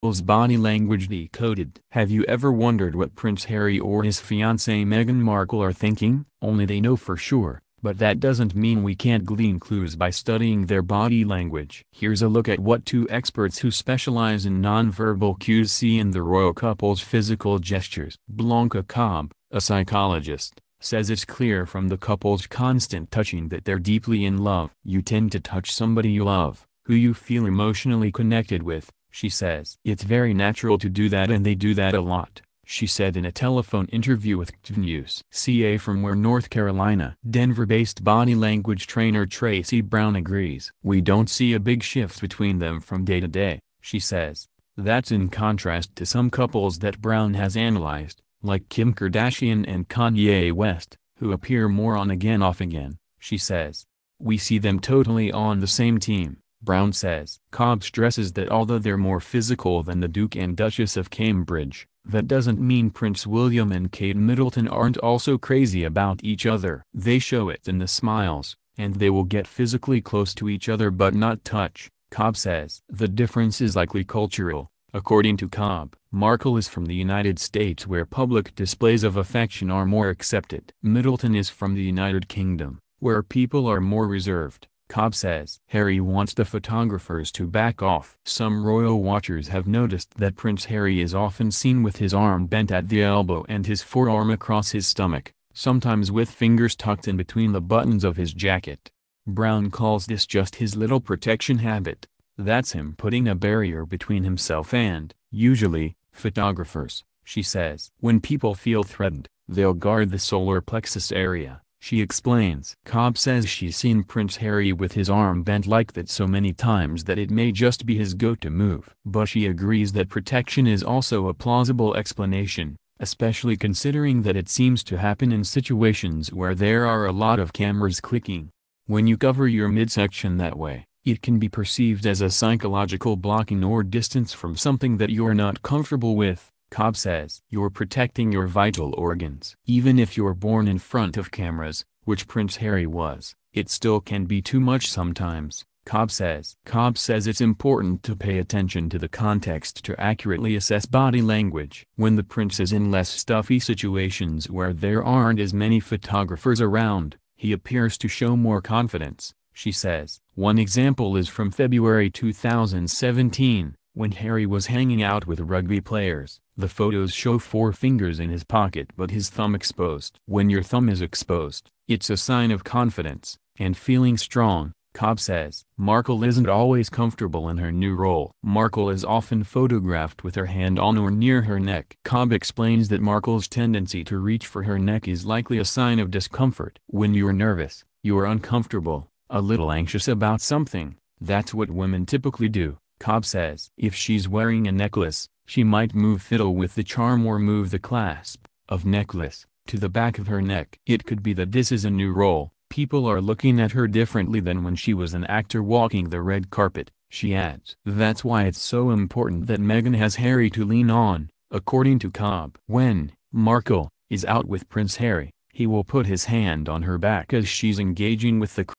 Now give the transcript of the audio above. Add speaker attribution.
Speaker 1: Markle's body language decoded. Have you ever wondered what Prince Harry or his fiancée Meghan Markle are thinking? Only they know for sure, but that doesn't mean we can't glean clues by studying their body language. Here's a look at what two experts who specialize in nonverbal cues see in the royal couple's physical gestures. Blanca Cobb, a psychologist, says it's clear from the couple's constant touching that they're deeply in love. You tend to touch somebody you love, who you feel emotionally connected with, she says. It's very natural to do that, and they do that a lot, she said in a telephone interview with News. CA from North Carolina. Denver-based body language trainer Tracy Brown agrees. We don't see a big shift between them from day to day, she says. That's in contrast to some couples that Brown has analyzed, like Kim Kardashian and Kanye West, who appear more on again off again, she says. We see them totally on the same team, Brown says. Cobb stresses that although they're more physical than the Duke and Duchess of Cambridge, that doesn't mean Prince William and Kate Middleton aren't also crazy about each other. They show it in the smiles, and they will get physically close to each other but not touch, Cobb says. The difference is likely cultural, according to Cobb. Markle is from the United States, where public displays of affection are more accepted. Middleton is from the United Kingdom, where people are more reserved, Cobb says. Harry wants the photographers to back off. Some royal watchers have noticed that Prince Harry is often seen with his arm bent at the elbow and his forearm across his stomach, sometimes with fingers tucked in between the buttons of his jacket. Brown calls this just his little protection habit. That's him putting a barrier between himself and, usually, photographers, she says. When people feel threatened, they'll guard the solar plexus area, she explains. Cobb says she's seen Prince Harry with his arm bent like that so many times that it may just be his go-to move. But she agrees that protection is also a plausible explanation, especially considering that it seems to happen in situations where there are a lot of cameras clicking. When you cover your midsection that way, it can be perceived as a psychological blocking or distance from something that you're not comfortable with, Cobb says. You're protecting your vital organs. Even if you're born in front of cameras, which Prince Harry was, it still can be too much sometimes, Cobb says. Cobb says it's important to pay attention to the context to accurately assess body language. When the prince is in less stuffy situations where there aren't as many photographers around, he appears to show more confidence, she says. One example is from February 2017, when Harry was hanging out with rugby players. The photos show 4 fingers in his pocket but his thumb exposed. When your thumb is exposed, it's a sign of confidence and feeling strong, Cobb says. Markle isn't always comfortable in her new role. Markle is often photographed with her hand on or near her neck. Cobb explains that Markle's tendency to reach for her neck is likely a sign of discomfort. When you're nervous, you're uncomfortable, a little anxious about something, that's what women typically do, Cobb says. If she's wearing a necklace, she might fiddle with the charm or move the clasp of necklace to the back of her neck. It could be that this is a new role. People are looking at her differently than when she was an actor walking the red carpet, she adds. That's why it's so important that Meghan has Harry to lean on, according to Cobb. When Markle is out with Prince Harry, he will put his hand on her back as she's engaging with the